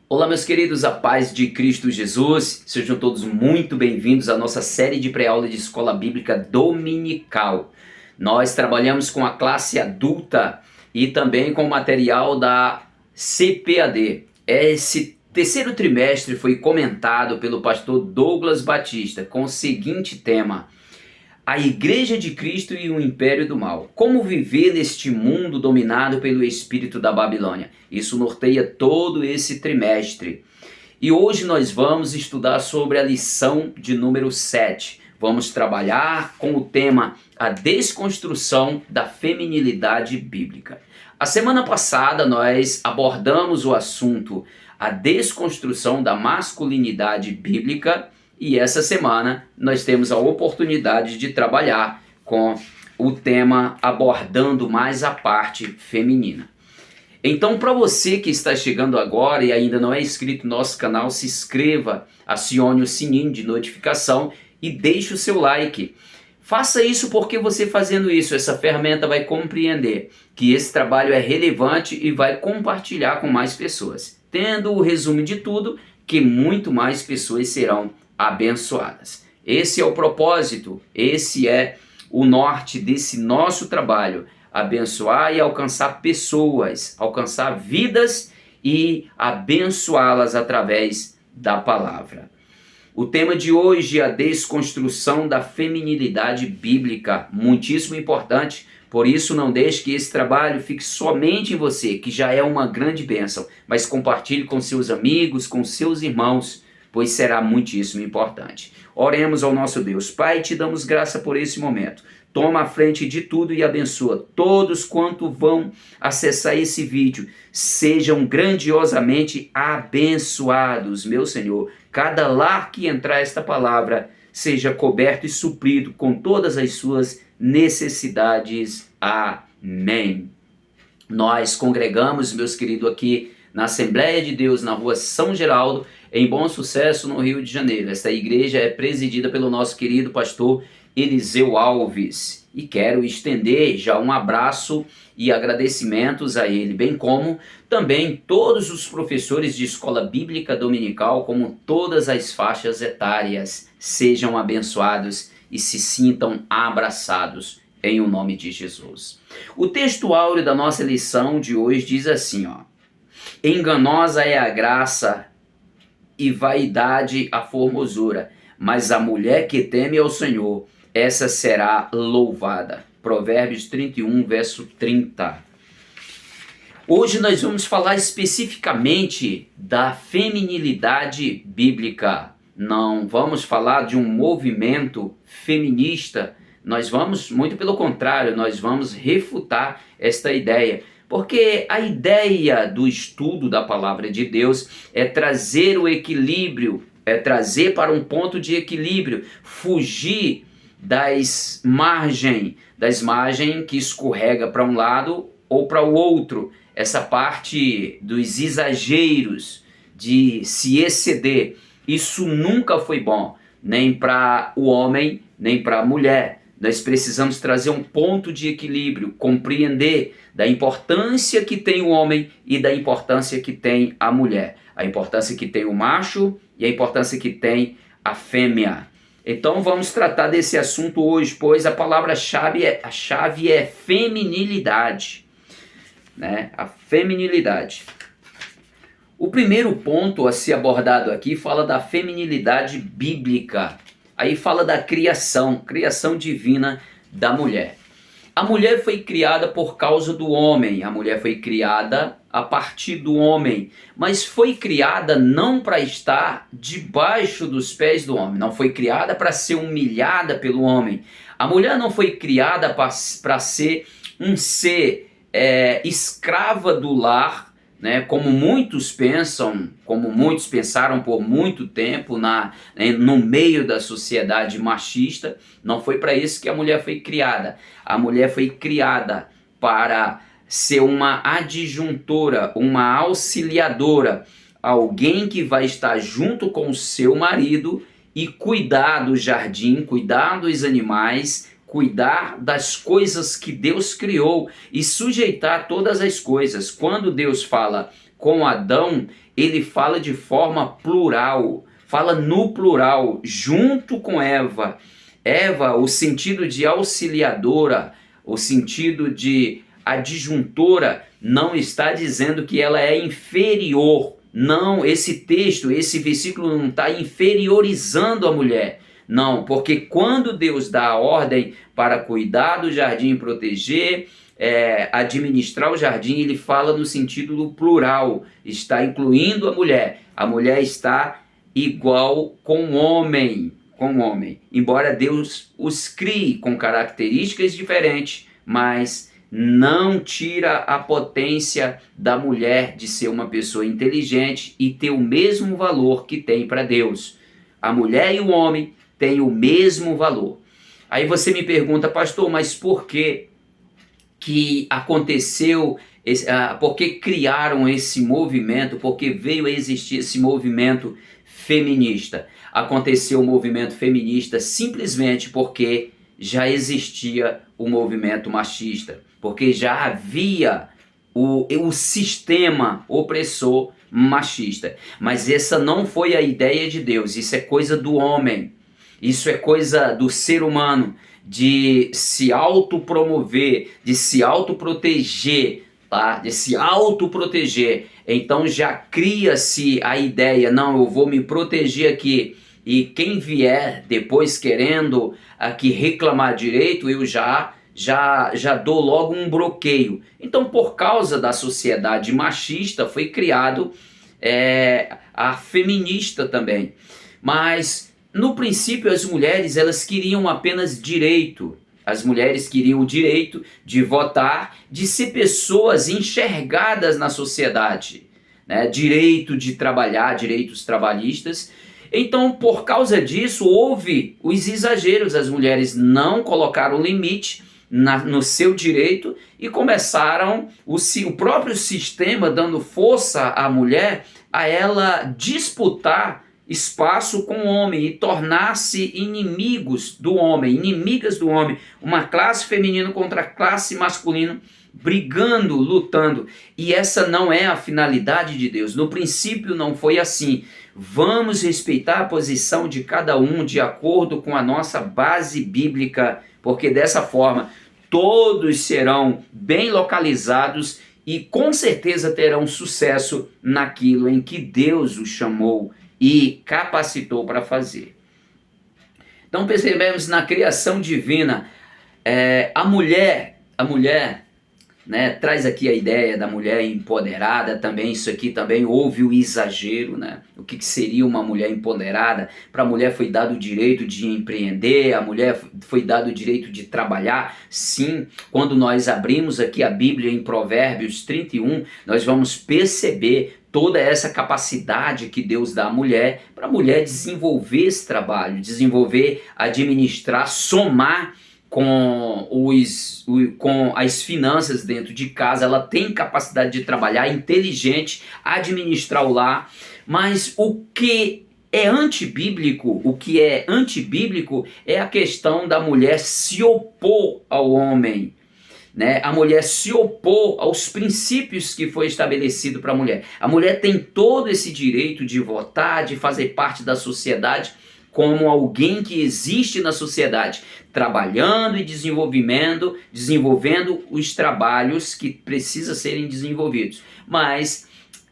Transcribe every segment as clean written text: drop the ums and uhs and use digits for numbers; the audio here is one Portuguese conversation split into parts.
Olá, meus queridos, a paz de Cristo Jesus, sejam todos muito bem-vindos à nossa série de pré-aula de Escola Bíblica Dominical. Nós trabalhamos com a classe adulta e também com o material da CPAD. Esse terceiro trimestre foi comentado pelo pastor Douglas Batista com o seguinte tema: a Igreja de Cristo e o Império do Mal. Como viver neste mundo dominado pelo espírito da Babilônia? Isso norteia todo esse trimestre. E hoje nós vamos estudar sobre a lição de número 7. Vamos trabalhar com o tema a desconstrução da feminilidade bíblica. A semana passada nós abordamos o assunto a desconstrução da masculinidade bíblica. E essa semana nós temos a oportunidade de trabalhar com o tema abordando mais a parte feminina. Então, para você que está chegando agora e ainda não é inscrito no nosso canal, se inscreva, acione o sininho de notificação e deixe o seu like. Faça isso porque você fazendo isso, essa ferramenta vai compreender que esse trabalho é relevante e vai compartilhar com mais pessoas. Tendo o resumo de tudo, que muito mais pessoas serão abençoadas. Esse é o propósito, esse é o norte desse nosso trabalho, abençoar e alcançar pessoas, alcançar vidas e abençoá-las através da palavra. O tema de hoje é a desconstrução da feminilidade bíblica, muitíssimo importante, por isso não deixe que esse trabalho fique somente em você, que já é uma grande bênção, mas compartilhe com seus amigos, com seus irmãos, pois será muitíssimo importante. Oremos ao nosso Deus. Pai, te damos graça por esse momento. Toma a frente de tudo e abençoa todos quanto vão acessar esse vídeo. Sejam grandiosamente abençoados, meu Senhor. Cada lar que entrar esta palavra seja coberto e suprido com todas as suas necessidades. Amém. Nós congregamos, meus queridos, aqui na Assembleia de Deus, na rua São Geraldo, em Bom Sucesso, no Rio de Janeiro. Esta igreja é presidida pelo nosso querido pastor Eliseu Alves. E quero estender já um abraço e agradecimentos a ele, bem como também todos os professores de escola bíblica dominical, como todas as faixas etárias. Sejam abençoados e se sintam abraçados em o nome de Jesus. O texto áureo da nossa lição de hoje diz assim, ó: enganosa é a graça e vaidade a formosura, mas a mulher que teme ao Senhor, essa será louvada. Provérbios 31, verso 30. Hoje nós vamos falar especificamente da feminilidade bíblica. Não vamos falar de um movimento feminista, nós vamos, muito pelo contrário, nós vamos refutar esta ideia. Porque a ideia do estudo da palavra de Deus é trazer o equilíbrio, é trazer para um ponto de equilíbrio, fugir das margens que escorrega para um lado ou para o outro, essa parte dos exageros, de se exceder. Isso nunca foi bom, nem para o homem, nem para a mulher. Nós precisamos trazer um ponto de equilíbrio, compreender da importância que tem o homem e da importância que tem a mulher. A importância que tem o macho e a importância que tem a fêmea. Então vamos tratar desse assunto hoje, pois a palavra-chave é feminilidade, né? A feminilidade. O primeiro ponto a ser abordado aqui fala da feminilidade bíblica. Aí fala da criação divina da mulher. A mulher foi criada por causa do homem, a mulher foi criada a partir do homem, mas foi criada não para estar debaixo dos pés do homem, não foi criada para ser humilhada pelo homem. A mulher não foi criada para ser um ser escrava do lar, né, como muitos pensam, como muitos pensaram por muito tempo no meio da sociedade machista. Não foi para isso que a mulher foi criada. A mulher foi criada para ser uma adjuntora, uma auxiliadora, alguém que vai estar junto com o seu marido e cuidar do jardim, cuidar dos animais, cuidar das coisas que Deus criou e sujeitar todas as coisas. Quando Deus fala com Adão, ele fala de forma plural, fala no plural, junto com Eva. Eva, o sentido de auxiliadora, o sentido de adjuntora, não está dizendo que ela é inferior. Não, esse texto, esse versículo não está inferiorizando a mulher. Não, porque quando Deus dá a ordem para cuidar do jardim e proteger, administrar o jardim, ele fala no sentido do plural, está incluindo a mulher. A mulher está igual com o homem, embora Deus os crie com características diferentes, mas não tira a potência da mulher de ser uma pessoa inteligente e ter o mesmo valor que tem para Deus. A mulher e o homem têm o mesmo valor. Aí você me pergunta, pastor, mas por que aconteceu, por que criaram esse movimento, por que veio a existir esse movimento feminista? Aconteceu o movimento feminista simplesmente porque já existia o movimento machista, porque já havia o sistema opressor machista. Mas essa não foi a ideia de Deus, isso é coisa do homem, isso é coisa do ser humano, de se autopromover, de se autoproteger, tá? De se autoproteger. Então já cria-se a ideia, não, eu vou me proteger aqui, e quem vier depois querendo aqui reclamar direito, eu já dou logo um bloqueio. Então, por causa da sociedade machista, foi criado a feminista também. Mas no princípio as mulheres, elas queriam apenas direito. As mulheres queriam o direito de votar, de ser pessoas enxergadas na sociedade, né? Direito de trabalhar, direitos trabalhistas. Então, por causa disso, houve os exageros. As mulheres não colocaram limite no seu direito e começaram o próprio sistema dando força à mulher a ela disputar espaço com o homem e tornar-se inimigos do homem, inimigas do homem, uma classe feminina contra a classe masculina, brigando, lutando. E essa não é a finalidade de Deus. No princípio não foi assim. Vamos respeitar a posição de cada um de acordo com a nossa base bíblica, porque dessa forma todos serão bem localizados e com certeza terão sucesso naquilo em que Deus os chamou e capacitou para fazer. Então percebemos na criação divina, a mulher, né, traz aqui a ideia da mulher empoderada também. Isso aqui também houve o exagero, né? O que seria uma mulher empoderada? Para a mulher foi dado o direito de empreender, a mulher foi dado o direito de trabalhar. Sim, quando nós abrimos aqui a Bíblia em Provérbios 31, nós vamos perceber toda essa capacidade que Deus dá à mulher, para a mulher desenvolver esse trabalho, desenvolver, administrar, somar com as finanças dentro de casa. Ela tem capacidade de trabalhar, inteligente, administrar o lar. Mas o que é antibíblico, é a questão da mulher se opor ao homem, né? A mulher se opor aos princípios que foi estabelecido para a mulher. A mulher tem todo esse direito de votar, de fazer parte da sociedade, como alguém que existe na sociedade, trabalhando e desenvolvendo os trabalhos que precisam serem desenvolvidos. Mas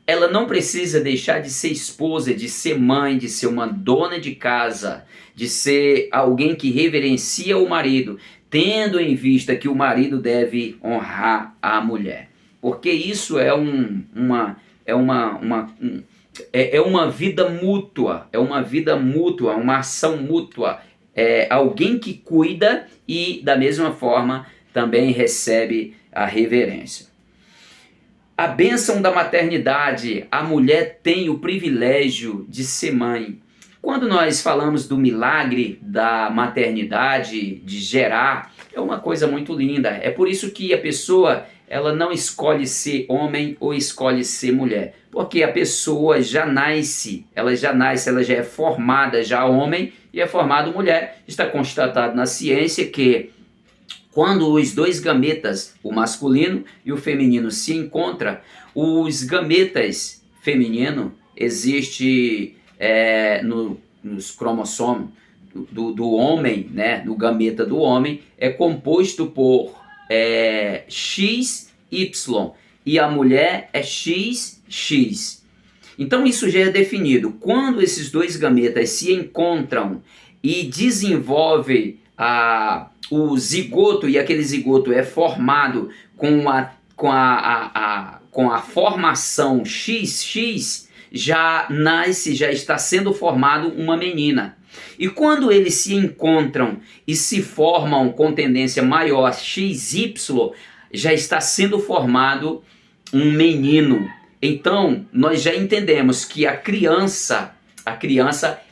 ela não precisa deixar de ser esposa, de ser mãe, de ser uma dona de casa, de ser alguém que reverencia o marido, tendo em vista que o marido deve honrar a mulher. Porque isso é uma vida mútua, uma ação mútua. É alguém que cuida e, da mesma forma, também recebe a reverência. A bênção da maternidade, a mulher tem o privilégio de ser mãe. Quando nós falamos do milagre da maternidade, de gerar, é uma coisa muito linda. É por isso que a pessoa, ela não escolhe ser homem ou escolhe ser mulher, porque a pessoa já nasce, ela já é formada já homem e é formada mulher. Está constatado na ciência que Quando os dois gametas, o masculino e o feminino, se encontram, os gametas feminino existe nos cromossomos do homem, né, do gameta do homem, é composto por XY e a mulher é XX. Então isso já é definido. Quando esses dois gametas se encontram e desenvolvem o zigoto, e aquele zigoto é formado com a formação XX, já nasce, já está sendo formado uma menina. E quando eles se encontram e se formam com tendência maior, XY, já está sendo formado um menino. Então, nós já entendemos que a criança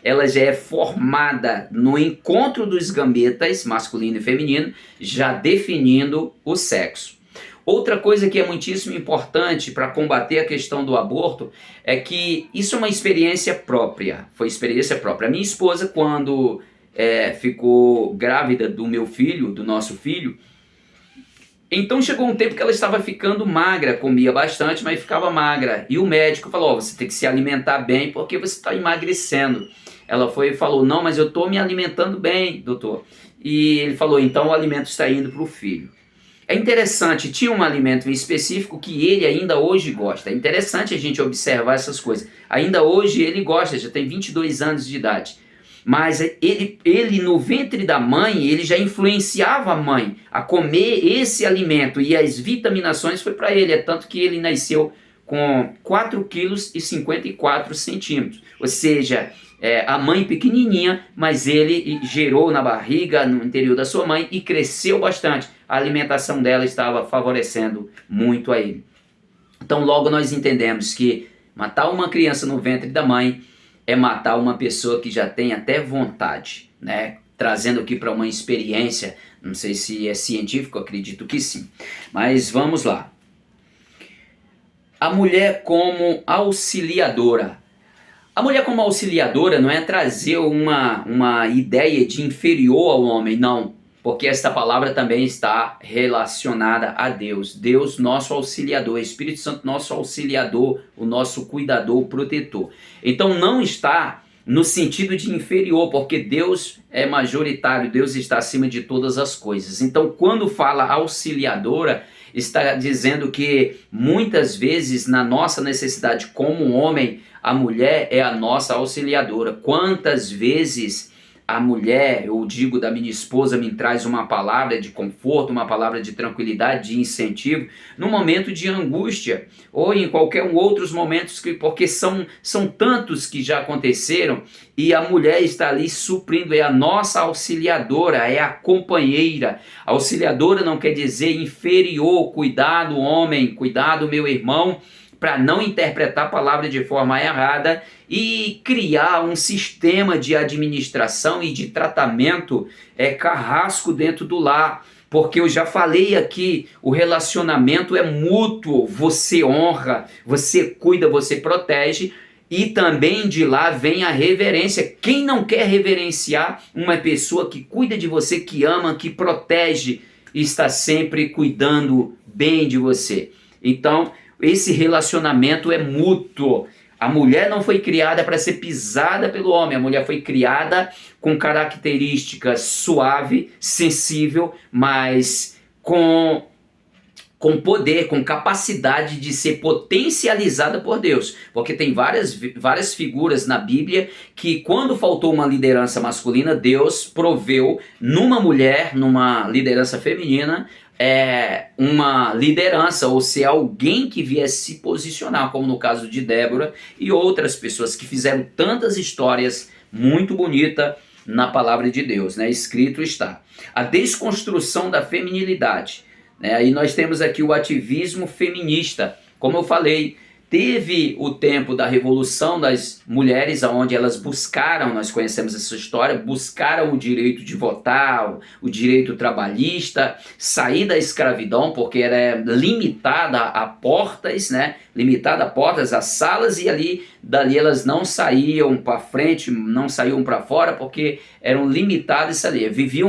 ela já é formada no encontro dos gametas, masculino e feminino, já definindo o sexo. Outra coisa que é muitíssimo importante para combater a questão do aborto é que isso é uma experiência própria, foi experiência própria. A minha esposa, quando ficou grávida do meu filho, do nosso filho, então chegou um tempo que ela estava ficando magra, comia bastante, mas ficava magra. E o médico falou, você tem que se alimentar bem porque você está emagrecendo. Ela foi e falou, não, mas eu estou me alimentando bem, doutor. E ele falou, então o alimento está indo para o filho. É interessante, tinha um alimento em específico que ele ainda hoje gosta. É interessante a gente observar essas coisas. Ainda hoje ele gosta, já tem 22 anos de idade. Mas ele no ventre da mãe, ele já influenciava a mãe a comer esse alimento. E as vitaminações foi para ele. É tanto que ele nasceu com 4,54 kg. Ou seja, a mãe pequenininha, mas ele gerou na barriga, no interior da sua mãe e cresceu bastante. A alimentação dela estava favorecendo muito a ele. Então logo nós entendemos que matar uma criança no ventre da mãe é matar uma pessoa que já tem até vontade, né? Trazendo aqui para uma experiência, não sei se é científico, acredito que sim. Mas vamos lá. A mulher como auxiliadora. A mulher como auxiliadora não é trazer uma ideia de inferior ao homem, não. Porque esta palavra também está relacionada a Deus. Deus, nosso auxiliador, Espírito Santo, nosso auxiliador, o nosso cuidador, o protetor. Então não está no sentido de inferior, porque Deus é majoritário, Deus está acima de todas as coisas. Então quando fala auxiliadora, está dizendo que muitas vezes na nossa necessidade como homem, a mulher é a nossa auxiliadora. Quantas vezes a mulher, eu digo da minha esposa, me traz uma palavra de conforto, uma palavra de tranquilidade, de incentivo, no momento de angústia, ou em qualquer outros momentos, porque são tantos que já aconteceram, e a mulher está ali suprindo, é a nossa auxiliadora, é a companheira. A auxiliadora não quer dizer inferior, cuidado homem, cuidado meu irmão, para não interpretar a palavra de forma errada e criar um sistema de administração e de tratamento carrasco dentro do lar. Porque eu já falei aqui, o relacionamento é mútuo, você honra, você cuida, você protege, e também de lá vem a reverência. Quem não quer reverenciar uma pessoa que cuida de você, que ama, que protege, está sempre cuidando bem de você? Então, esse relacionamento é mútuo. A mulher não foi criada para ser pisada pelo homem. A mulher foi criada com características suave, sensível, mas com poder, com capacidade de ser potencializada por Deus. Porque tem várias figuras na Bíblia que quando faltou uma liderança masculina, Deus proveu numa mulher, numa liderança feminina, uma liderança, ou ser alguém que viesse se posicionar, como no caso de Débora e outras pessoas que fizeram tantas histórias muito bonitas na palavra de Deus, né? Escrito está. A desconstrução da feminilidade, né? Aí nós temos aqui o ativismo feminista, como eu falei, Teve o tempo da Revolução das Mulheres, onde elas buscaram, nós conhecemos essa história, buscaram o direito de votar, o direito trabalhista, sair da escravidão, porque era limitada a portas, né? Limitada a portas, a salas, e dali elas não saíam para frente, não saíam para fora, porque eram limitadas ali. Viviam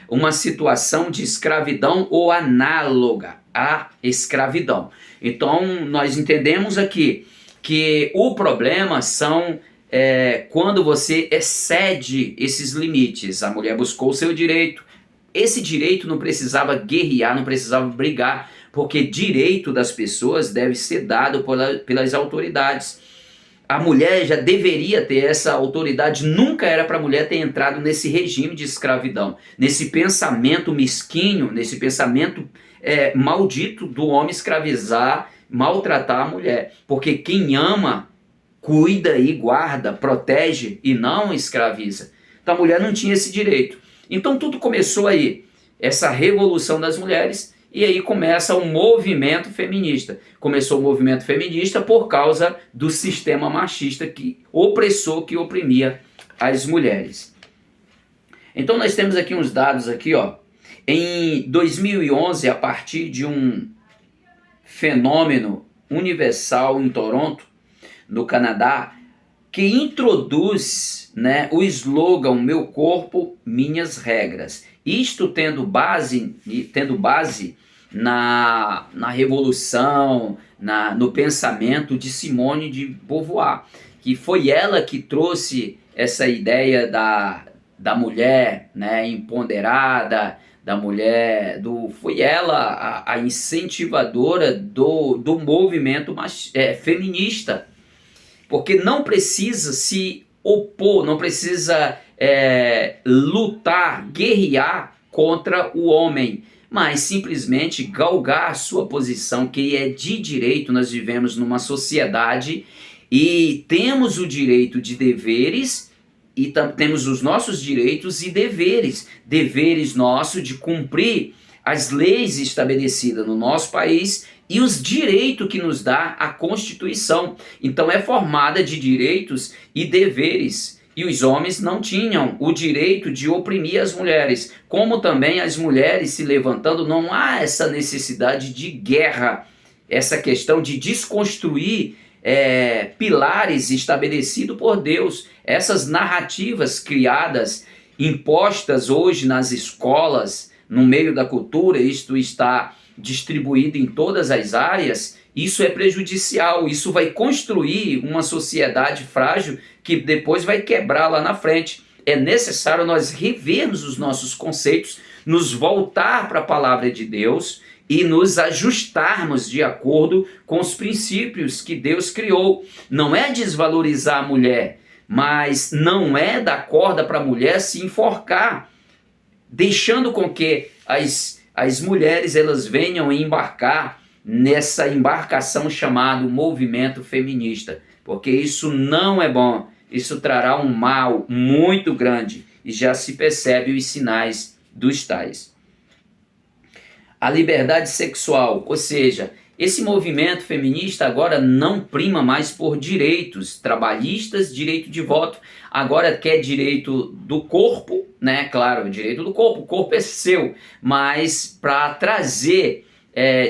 uma situação de escravidão ou análoga à escravidão. Então nós entendemos aqui que o problema são quando você excede esses limites. A mulher buscou o seu direito. Esse direito não precisava guerrear, não precisava brigar, porque direito das pessoas deve ser dado pelas autoridades. A mulher já deveria ter essa autoridade. Nunca era para a mulher ter entrado nesse regime de escravidão, nesse pensamento mesquinho, nesse pensamento maldito do homem escravizar, maltratar a mulher. Porque quem ama, cuida e guarda, protege e não escraviza. Então a mulher não tinha esse direito. Então tudo começou aí, essa revolução das mulheres. E aí começa um movimento feminista. Começou o movimento feminista por causa do sistema machista opressor, que oprimia as mulheres. Então nós temos aqui uns dados aqui, ó. Em 2011, a partir de um fenômeno universal em Toronto, no Canadá, que introduz, né, o slogan "Meu corpo, minhas regras". Isto tendo base na revolução, no pensamento de Simone de Beauvoir, que foi ela que trouxe essa ideia da mulher, né, empoderada, da mulher, foi ela a incentivadora do movimento feminista, porque não precisa se opor, não precisa lutar, guerrear contra o homem, mas simplesmente galgar a sua posição, que é de direito. Nós vivemos numa sociedade e temos o direito de deveres e temos os nossos direitos e deveres. Deveres nossos de cumprir as leis estabelecidas no nosso país e os direitos que nos dá a Constituição. Então é formada de direitos e deveres. E os homens não tinham o direito de oprimir as mulheres. Como também as mulheres se levantando, não há essa necessidade de guerra, essa questão de desconstruir pilares estabelecidos por Deus. Essas narrativas criadas, impostas hoje nas escolas, no meio da cultura, isto está distribuído em todas as áreas. Isso é prejudicial, isso vai construir uma sociedade frágil que depois vai quebrar lá na frente. É necessário nós revermos os nossos conceitos, nos voltar para a palavra de Deus e nos ajustarmos de acordo com os princípios que Deus criou. Não é desvalorizar a mulher, mas não é dar corda para a mulher se enforcar, deixando com que as mulheres elas venham embarcar nessa embarcação chamada movimento feminista, porque isso não é bom, isso trará um mal muito grande e já se percebe os sinais dos tais. A liberdade sexual, ou seja, esse movimento feminista agora não prima mais por direitos trabalhistas, direito de voto, agora quer direito do corpo, né? Claro, direito do corpo, o corpo é seu, mas para trazer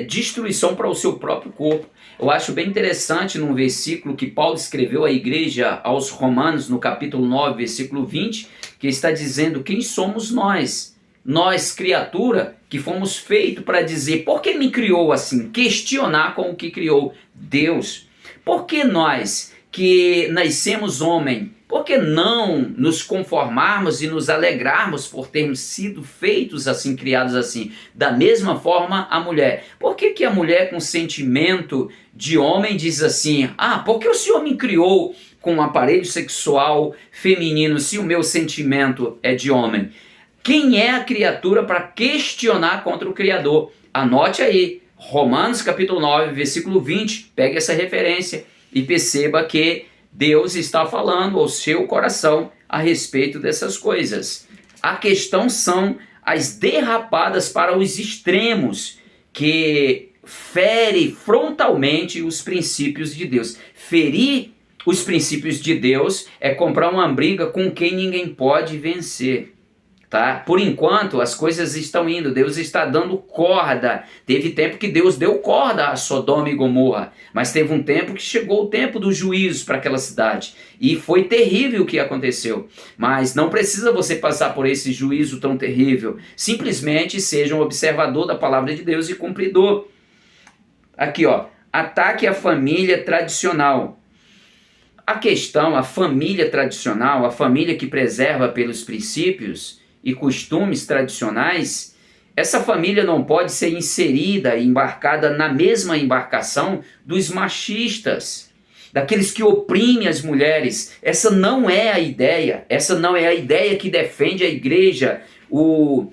destruição para o seu próprio corpo. Eu acho bem interessante num versículo que Paulo escreveu à igreja aos Romanos, no capítulo 9, versículo 20, que está dizendo: quem somos nós? Nós, criatura, que fomos feitos para dizer, por que me criou assim? Questionar com o que criou Deus. Por que nós, que nascemos homem, por que não nos conformarmos e nos alegrarmos por termos sido feitos assim, criados assim? Da mesma forma a mulher. Por que a mulher com sentimento de homem diz assim, porque o Senhor me criou com um aparelho sexual feminino se o meu sentimento é de homem? Quem é a criatura para questionar contra o Criador? Anote aí, Romanos capítulo 9, versículo 20, pegue essa referência e perceba que Deus está falando ao seu coração a respeito dessas coisas. A questão são as derrapadas para os extremos, que fere frontalmente os princípios de Deus. Ferir os princípios de Deus é comprar uma briga com quem ninguém pode vencer. Tá? Por enquanto as coisas estão indo, Deus está dando corda. Teve tempo que Deus deu corda a Sodoma e Gomorra, mas teve um tempo que chegou o tempo do juízo para aquela cidade, e foi terrível o que aconteceu. Mas não precisa você passar por esse juízo tão terrível, simplesmente seja um observador da palavra de Deus e cumpridor. Aqui ó, ataque a família tradicional. A questão, a família tradicional, a família que preserva pelos princípios e costumes tradicionais, essa família não pode ser inserida e embarcada na mesma embarcação dos machistas, daqueles que oprimem as mulheres. Essa não é a ideia, essa não é a ideia que defende a igreja, o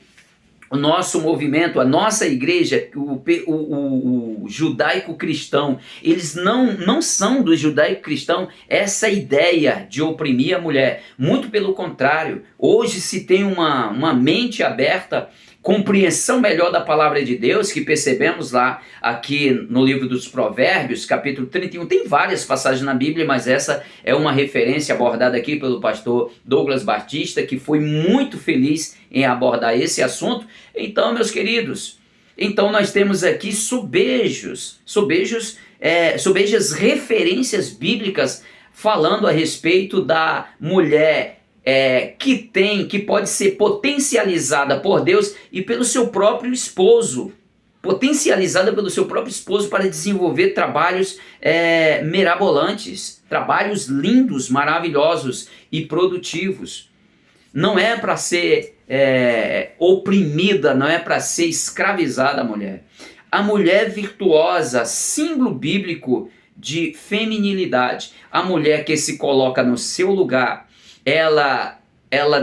nosso movimento, a nossa igreja, o judaico-cristão. Eles não são do judaico-cristão essa ideia de oprimir a mulher. Muito pelo contrário, hoje se tem uma mente aberta, compreensão melhor da palavra de Deus, que percebemos lá aqui no livro dos Provérbios, capítulo 31. Tem várias passagens na Bíblia, mas essa é uma referência abordada aqui pelo pastor Douglas Batista, que foi muito feliz em abordar esse assunto. Então, meus queridos, nós temos aqui sobejas referências bíblicas falando a respeito da mulher que pode ser potencializada por Deus e pelo seu próprio esposo, para desenvolver trabalhos mirabolantes, trabalhos lindos, maravilhosos e produtivos. Não é para ser oprimida, não é para ser escravizada a mulher. A mulher virtuosa, símbolo bíblico de feminilidade. A mulher que se coloca no seu lugar, ela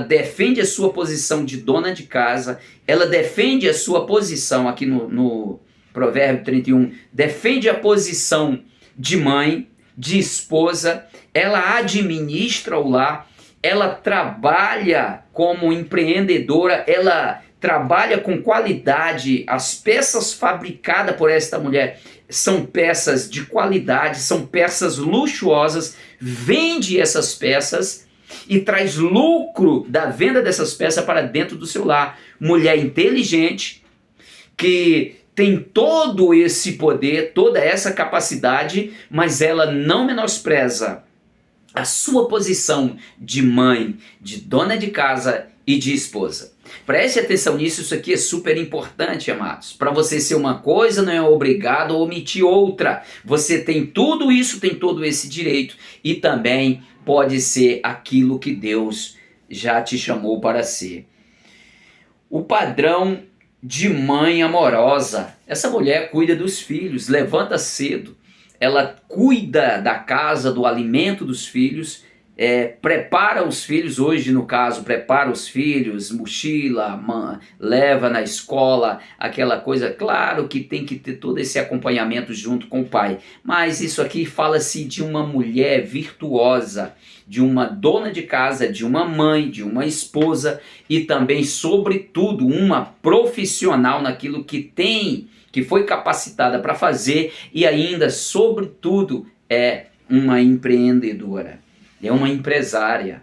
defende a sua posição de dona de casa, ela defende a sua posição, aqui no Provérbio 31, defende a posição de mãe, de esposa, ela administra o lar, ela trabalha como empreendedora, ela trabalha com qualidade. As peças fabricadas por esta mulher são peças de qualidade, são peças luxuosas, vende essas peças e traz lucro da venda dessas peças para dentro do seu lar. Mulher inteligente, que tem todo esse poder, toda essa capacidade, mas ela não menospreza a sua posição de mãe, de dona de casa e de esposa. Preste atenção nisso, isso aqui é super importante, amados. Para você ser uma coisa, não é obrigado a omitir outra. Você tem tudo isso, tem todo esse direito, e também pode ser aquilo que Deus já te chamou para ser. O padrão de mãe amorosa. Essa mulher cuida dos filhos, levanta cedo, ela cuida da casa, do alimento dos filhos, prepara os filhos, hoje no caso, prepara os filhos, mochila, leva na escola, aquela coisa. Claro que tem que ter todo esse acompanhamento junto com o pai, mas isso aqui fala-se de uma mulher virtuosa, de uma dona de casa, de uma mãe, de uma esposa e também, sobretudo, uma profissional naquilo que foi capacitada para fazer, e ainda, sobretudo, é uma empreendedora. É uma empresária.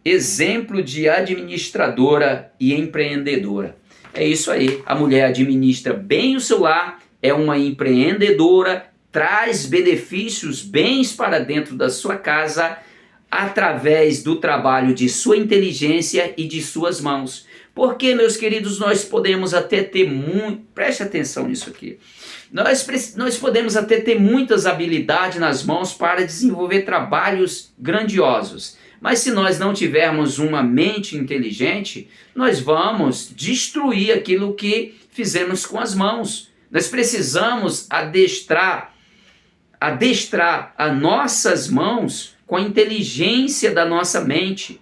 Exemplo de administradora e empreendedora. É isso aí. A mulher administra bem o seu lar, é uma empreendedora, traz benefícios, bens para dentro da sua casa através do trabalho de sua inteligência e de suas mãos. Porque, meus queridos, nós podemos até ter preste atenção nisso aqui. Nós podemos até ter muitas habilidades nas mãos para desenvolver trabalhos grandiosos, mas se nós não tivermos uma mente inteligente, nós vamos destruir aquilo que fizemos com as mãos. Nós precisamos adestrar as nossas mãos com a inteligência da nossa mente.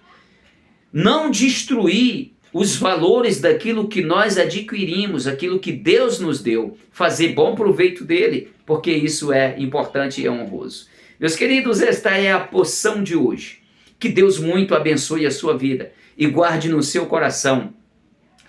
Não destruir os valores daquilo que nós adquirimos, aquilo que Deus nos deu, fazer bom proveito dele, porque isso é importante e é honroso. Meus queridos, esta é a porção de hoje. Que Deus muito abençoe a sua vida e guarde no seu coração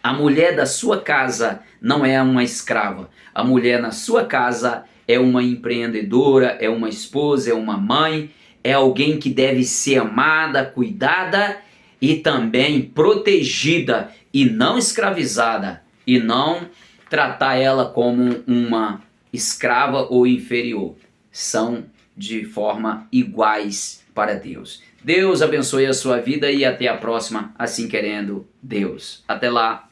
A mulher da sua casa não é uma escrava. A mulher na sua casa é uma empreendedora, é uma esposa, é uma mãe, é alguém que deve ser amada, cuidada e também protegida e não escravizada, e não tratar ela como uma escrava ou inferior. São de forma iguais para Deus. Deus abençoe a sua vida e até a próxima, assim querendo Deus. Até lá.